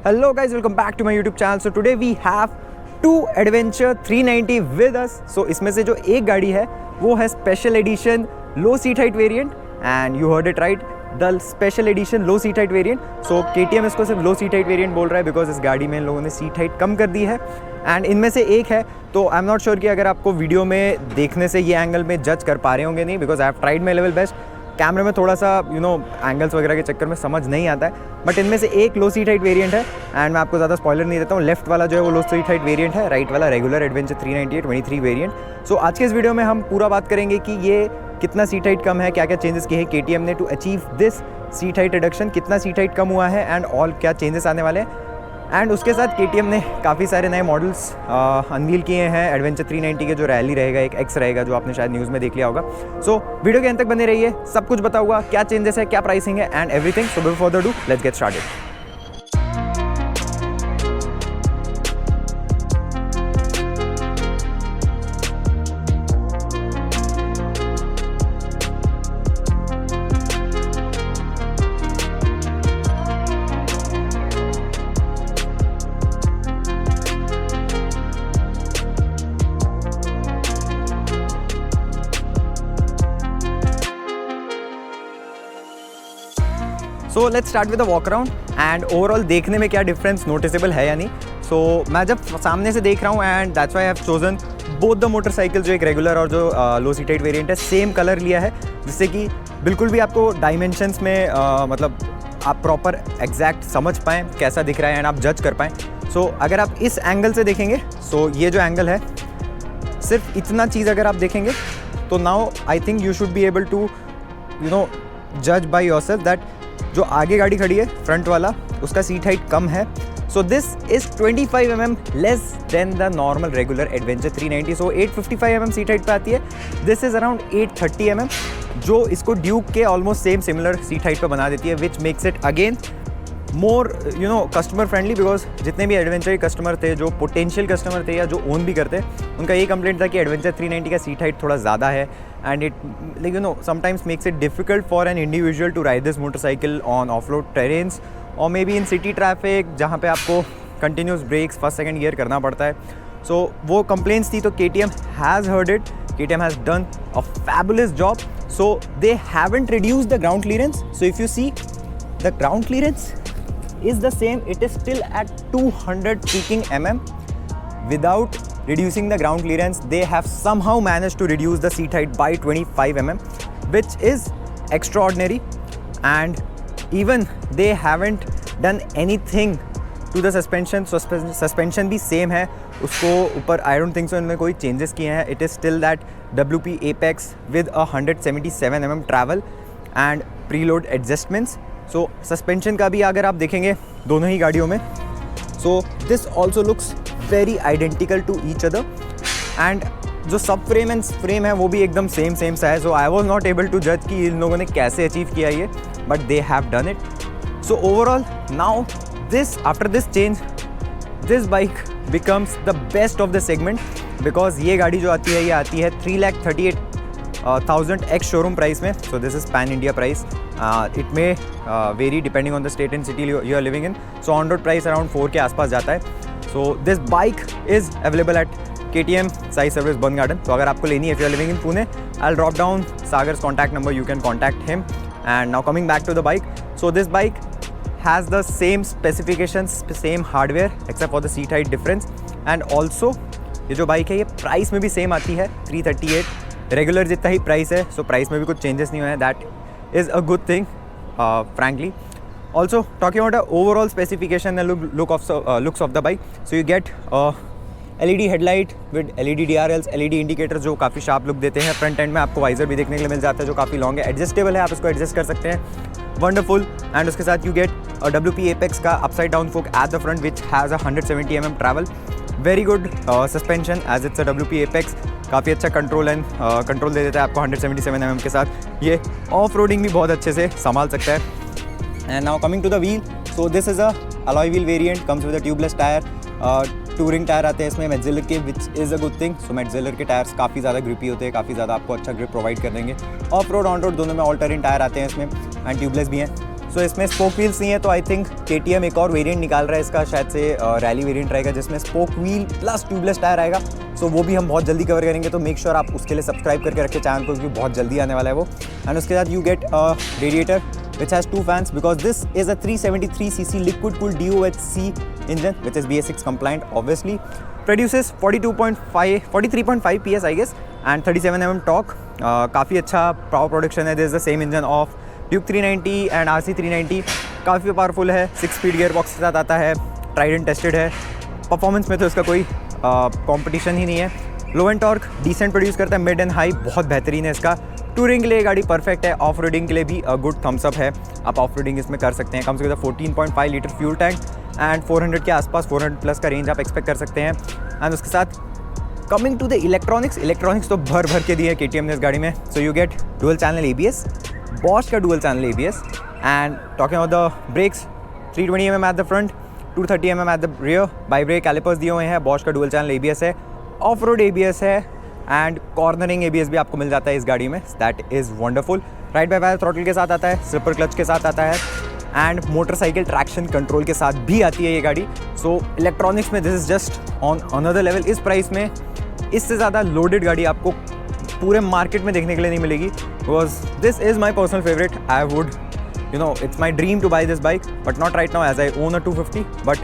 Hello guys, welcome back to my YouTube channel. So today we have two Adventure 390 with us. So इसमें से जो एक गाड़ी है वो है special edition low seat height variant and you heard it right, the special edition low seat height variant. So KTM इसको सिर्फ लो सीट हाइट वेरिएंट बोल रहा है बिकॉज इस गाड़ी में इन लोगों ने सीट हाइट कम कर दी है एंड इनमें से एक है. तो आई एम नॉट श्योर कि अगर आपको वीडियो में देखने से ये एंगल में जज कर पा रहे होंगे नहीं, because I have tried my level best. कैमरे में थोड़ा सा एंगल्स वगैरह के चक्कर में समझ नहीं आता है, बट इनमें से एक लो सीट हाइट वेरिएंट है एंड मैं आपको ज़्यादा स्पॉइलर नहीं देता हूँ. लेफ्ट वाला जो है वो लो सीट हाइट वेरिएंट है, राइट वाला रेगुलर एडवेंचर 390 23 वेरिएंट. सो आज के इस वीडियो में हम पूरा बात करेंगे कि ये कितना सीट हाइट कम है, क्या क्या चेंजेस किए हैं KTM ने to achieve this seat height reduction, कितना सीट हाइट कम हुआ है एंड ऑल क्या चेंजेस आने वाले हैं. एंड उसके साथ KTM ने काफ़ी सारे नए मॉडल्स अनवील किए हैं. एडवेंचर 390 के जो रैली रहेगा, एक एक्स रहेगा जो आपने शायद न्यूज़ में देख लिया होगा. सो वीडियो के अंत तक बने रहिए, सब कुछ बताऊंगा क्या चेंजेस है, क्या प्राइसिंग है and everything. So before further do let's get started. So let's start with the walk around and overall देखने में क्या डिफरेंस नोटिसेबल है या नहीं. सो मैं जब सामने से देख रहा हूँ and that's why I have chosen both the motorcycle, जो एक रेगुलर और जो लो सीट हाइट वेरिएंट है, सेम कलर लिया है जिससे कि बिल्कुल भी आपको डायमेंशंस में मतलब आप प्रॉपर एग्जैक्ट समझ पाएँ कैसा दिख रहा है एंड आप जज कर पाएँ. सो अगर आप इस एंगल से देखेंगे, सो ये जो एंगल है, सिर्फ इतना चीज़ अगर आप देखेंगे तो now I think you should be able to जज बाय योरसेल्फ दैट जो आगे गाड़ी खड़ी है फ्रंट वाला उसका सीट हाइट कम है. So this is 25 mm less than the normal regular adventure 390. So 855 mm seat height पे आती है, दिस इज अराउंड 830 mm जो इसको ड्यूक के almost same similar seat height पे बना देती है, which makes it again more customer friendly. Because जितने भी एडवेंचर के कस्टमर थे, जो पोटेंशियल कस्टमर थे या जो ओन भी करते, उनका ये कंप्लेंट था कि एडवेंचर 390 का सीट हाइट थोड़ा ज़्यादा है and it sometimes makes it difficult for an individual to ride this motorcycle on off-road terrains or maybe in city traffic जहाँ पे आपको continuous brakes first second gear करना पड़ता है. So वो complaints थी, तो KTM has heard it. KTM has done a fabulous job. So they haven't reduced the ground clearance. So if you see, the ground clearance is the same. It is still at 200 freaking mm without reducing the ground clearance. They have somehow managed to reduce the seat height by 25 mm, which is extraordinary. And even they haven't done anything to the suspension. So suspension भी same है, उसको ऊपर I don't think so इनमें कोई changes किए हैं. It is still that WP Apex with a 177 mm travel and preload adjustments. So suspension का भी अगर आप देखेंगे दोनों ही गाड़ियों में, so this also looks very identical to each other. and जो सब फ्रेम एंड फ्रेम है वो भी एकदम सेम सा है. So I was not able to जज कि इन लोगों ने कैसे अचीव किया ये, but they have done it. So overall now this after this change this bike becomes the best of the segment, because ये गाड़ी जो आती है ये आती है 3,38,000 एक्स शोरूम प्राइस में. So this is pan India price. It may vary depending on the state and city you are living in. So on road price around 4 के आसपास जाता है. So this bike is available at KTM Sai Service Burn Garden. तो अगर आपको लेनी है, if you are living in Pune, I'll drop down Sagar's contact number, you can contact him. And now coming back to the bike, so this bike has the same specifications, same hardware except for the seat height difference. And also ये जो bike है ये price में भी same आती है, 338 regular जितना ही price है. सो प्राइस में भी कुछ चेंजेस नहीं हुए हैं, that is a good thing frankly. Also talking about the overall specification and looks of the bike, so you get LED headlight with LED DRLs, LED indicators जो काफ़ी sharp look देते हैं. फ्रंट एंड में आपको visor भी देखने के लिए मिल जाता है जो काफ़ी लॉन्ग है, एडजस्टेबल है, आप इसको एडजस्ट कर सकते हैं. वंडरफुल. एंड उसके साथ यू गेट WP Apex का upside down fork at the front which has 170 mm travel. Very good suspension as it's a WP Apex. काफ़ी अच्छा कंट्रोल दे देता है आपको 177 mm के साथ. ये ऑफ रोडिंग भी बहुत अच्छे से संभाल सकता है. And now coming to the wheel, so this is a alloy wheel variant, comes with a tubeless tyre. Touring tyre आते हैं इसमें मेटजेलर के, which is a good thing. So Metzeler के टायर्स काफ़ी ज़्यादा ग्रिपी होते हैं, काफ़ी ज़्यादा आपको अच्छा ग्रिप प्रोवाइड कर देंगे. ऑफ रोड ऑन रोड दोनों में ऑल टेरेन टायर आते हैं इसमें एंड ट्यूबलेस भी हैं. सो इसमें स्पोक व्हील्स नहीं है, तो आई थिंक KTM एक और वेरिएंट निकाल रहा है इसका, शायद से रैली वेरिएंट रहेगा जिसमें spoke wheel plus tubeless tyre आएगा। सो वो भी हम बहुत जल्दी कवर करेंगे, तो मेक श्योर आप उसके लिए सब्सक्राइब करके रखें चैनल को, क्योंकि बहुत जल्दी आने वाला है वो। एंड उसके साथ you gate radiator which has 2 fans because this is a 373cc liquid cooled DOHC engine which is BS6 compliant, obviously produces 43.5 PS I guess and 37 mm torque. काफ़ी अच्छा पावर प्रोडक्शन है। This is the same engine of Duke 390 and RC 390। काफ़ी powerful है, 6 speed gear box के साथ आता है, tried and tested है। परफॉर्मेंस में तो इसका कोई कंपटीशन ही नहीं है। लो एंड टॉर्क डिसेंट प्रोड्यूस करता है, मिड एंड हाई बहुत बेहतरीन है इसका। टूरिंग के लिए गाड़ी परफेक्ट है, ऑफ रोडिंग के लिए भी गुड थम्स अप है, आप ऑफ रोडिंग इसमें कर सकते हैं। कम से कम 14.5 लीटर फ्यूल टैंक एंड 400 के आसपास 400 प्लस का रेंज आप एक्सपेक्ट कर सकते हैं। एंड उसके साथ कमिंग टू द इलेक्ट्रॉनिक्स तो भर के दिए है KTM ने इस गाड़ी में। So you get dual channel ABS, Bosch का dual channel ABS and talking about the brakes 320 mm at the front, 230 mm at the rear, ByBre calipers दिए हुए हैं, बॉश का डुअल चैनल ABS है, ऑफ रोड ABS है and cornering ABS भी आपको मिल जाता है इस गाड़ी में। That is wonderful. Ride by wire throttle के साथ आता है, स्लिपर क्लच के साथ आता है एंड मोटरसाइकिल ट्रैक्शन कंट्रोल के साथ भी आती है ये गाड़ी। सो इलेक्ट्रॉनिक्स में this is just on another level. इस प्राइस में इससे ज़्यादा लोडेड गाड़ी आपको पूरे मार्केट में देखने के लिए नहीं मिलेगी, because this is my personal favourite. I would it's my dream to buy this bike, but not right now as I own a 250, but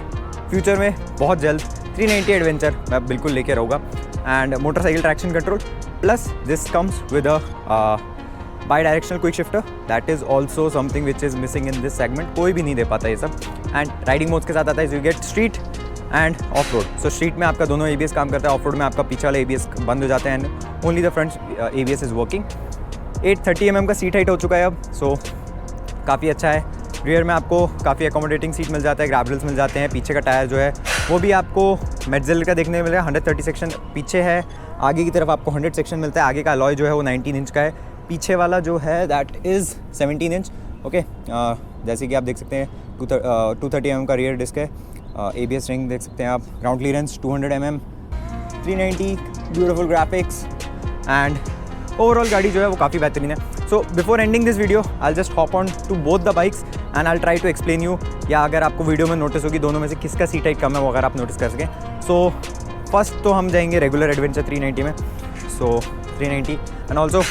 future में बहुत जल्द 390 एडवेंचर मैं बिल्कुल लेके रहूँगा। And motorcycle traction control plus this comes with a bidirectional quick shifter, that is also something which is missing in this segment. कोई भी नहीं दे पाता ये सब। एंड राइडिंग मोड्स के साथ आता है, you get street end of road. So street में आपका दोनों ABS काम करता है, ऑफ रोड में आपका पीछे वाला ABS बंद हो जाता है and only the front ABS is working. 830 mm का सीट हाइट हो चुका है अब, सो काफ़ी अच्छा है। रियर में आपको काफ़ी अकोमोडेटिंग सीट मिल जाता है, ग्रैब रेल्स मिल जाते हैं। पीछे का टायर जो है वो भी आपको मेटल का देखने को मिल रहा है, 130 सेक्शन पीछे है। आगे की तरफ आपको 100 सेक्शन मिलता है। आगे का अलॉय जो है वो 19 इंच का है, पीछे वाला जो है दैट इज़ 17 इंच। ओके, जैसे कि आप देख सकते हैं 230 mm का रियर डिस्क है, ABS रिंग देख सकते हैं आप, ground clearance 200 mm, 390, beautiful graphics and overall गाड़ी जो है वो काफ़ी बेहतरीन है। So before ending this video I just hop on to both the bikes and I try to explain you, या अगर आपको वीडियो में नोटिस होगी दोनों में से किसका सीट हाइट कम है वो अगर आप नोटिस कर सकें। सो फर्स्ट तो हम जाएंगे रेगुलर एडवेंचर 390 में। सो 390 एंड ऑल्सो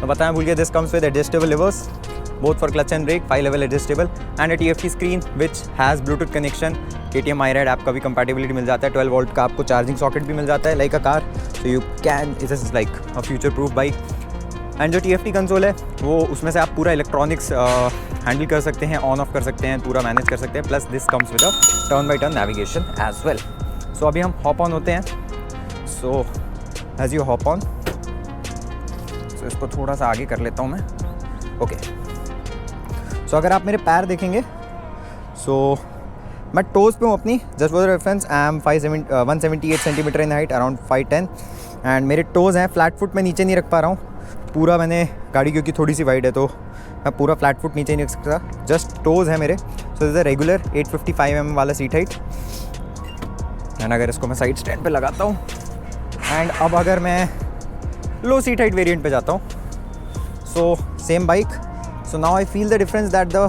बताया भूल गया, this comes with adjustable levers both for clutch and brake, 5 level adjustable and a TFT screen which has Bluetooth connection। KTM iRide app का भी compatibility मिल जाता है, 12 वोल्ट का आपको चार्जिंग सॉकेट भी मिल जाता है like a car. So you can, it is like a future proof bike. And जो TFT कंसोल है वो उसमें से आप पूरा इलेक्ट्रॉनिक्स हैंडल कर सकते हैं, ऑन ऑफ कर सकते हैं, पूरा मैनेज कर सकते हैं। Plus this comes with a turn by turn navigation as well. So अभी हम हॉप ऑन होते हैं। So as you hop on, so इसको थोड़ा सा आगे कर लेता हूँ मैं। ओके, सो अगर आप मेरे पैर देखेंगे, सो मैं टोज़ पे हूँ अपनी, just for reference I am 178 centimetre in height, around 5'10", and मेरे टोज़ हैं फ्लैट फुट में नीचे नहीं रख पा रहा हूँ पूरा। मैंने गाड़ी क्योंकि थोड़ी सी वाइड है तो मैं पूरा फ्लैट फुट नीचे नहीं रख सकता, जस्ट टोज़ है मेरे। सो this is a regular 855 mm वाला सीट हाइट। एंड अगर इसको मैं साइड स्टैंड पे लगाता हूँ एंड अब अगर मैं लो सीट हाइट वेरिएंट पे जाता हूँ, so same bike. So now I feel the difference that the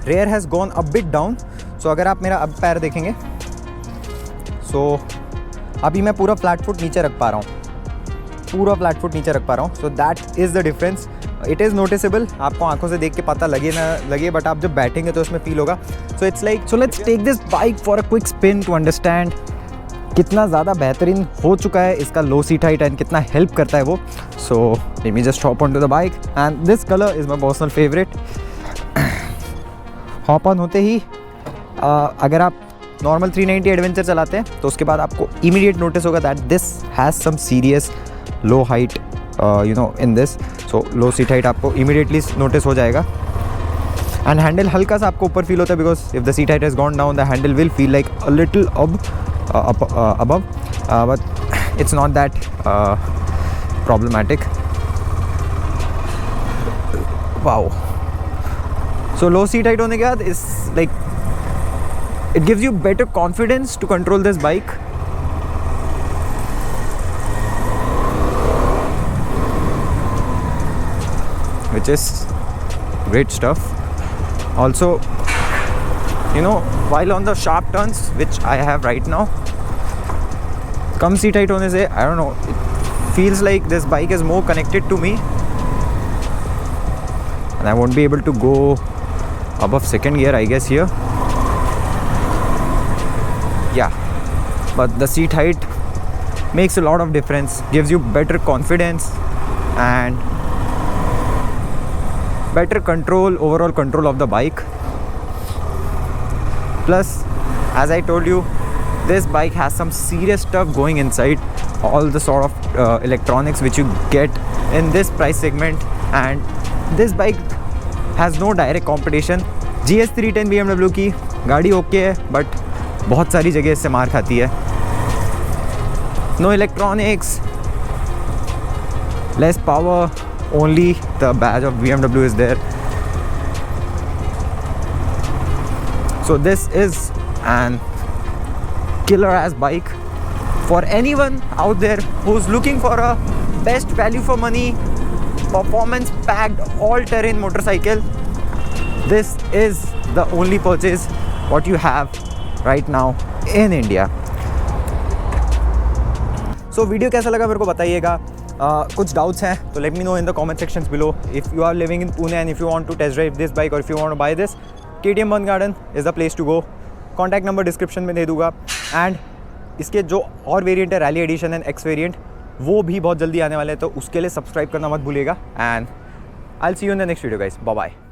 rear has gone a bit down। So अगर आप मेरा अब पैर देखेंगे, so अभी मैं पूरा फ्लैट फुट नीचे रख पा रहा हूँ, पूरा फ्लैट फुट नीचे रख पा रहा हूँ। So that is the difference। It is noticeable, आपको आंखों से देख के पता लगे ना लगे, बट आप जब बैठेंगे तो उसमें फील होगा। So it's like, so let's take this bike for a quick spin to understand कितना ज़्यादा बेहतरीन हो चुका है इसका लो सीट हाइट एंड कितना हेल्प करता है वो। So let me just hop on to the bike and this colour is my personal favourite. Hop on होते ही अगर आप नॉर्मल 390 एडवेंचर चलाते हैं तो उसके बाद आपको इमीडिएट नोटिस होगा that this has some serious low height in this. So low seat height आपको इमीडिएटली नोटिस हो जाएगा। एंड हैंडल हल्का सा आपको ऊपर फील होता है, because if the seat height has gone down the handle will feel like a little above, but it's not that problematic। Wow। So low seat height होने के बाद is like it gives you better confidence to control this bike। which is great stuff। Also, you know, while on the sharp turns which I have right now, come seat height होने से I don't know, it feels like this bike is more connected to me and I won't be able to go above second gear I guess here. Yeah, but the seat height makes a lot of difference, gives you better confidence and better control, overall control of the bike. Plus, as I told you, this bike has some serious stuff going inside, all the sort of electronics which you get in this price segment, and this bike has no direct competition. GS310 BMW की गाड़ी okay है, but बहुत सारी जगह इससे मार खाती है. No electronics, less power, only the badge of BMW is there. So this is an killer ass bike for anyone out there who's looking for a best value for money, performance packed all terrain motorcycle. This is the only purchase what you have right now in India. So video कैसा लगा मेरे को बताइएगा. कुछ doubts हैं तो let me know in the comment sections below. If you are living in Pune and if you want to test drive this bike और if you want to buy this, KTM बर्न garden is the place to go. Contact number description में दे दूंगा. एंड इसके जो और variant है, rally edition and X variant, वो भी बहुत जल्दी आने वाले हैं, तो उसके लिए सब्सक्राइब करना मत भूलिएगा. And I will see you in the next video guys. Bye bye.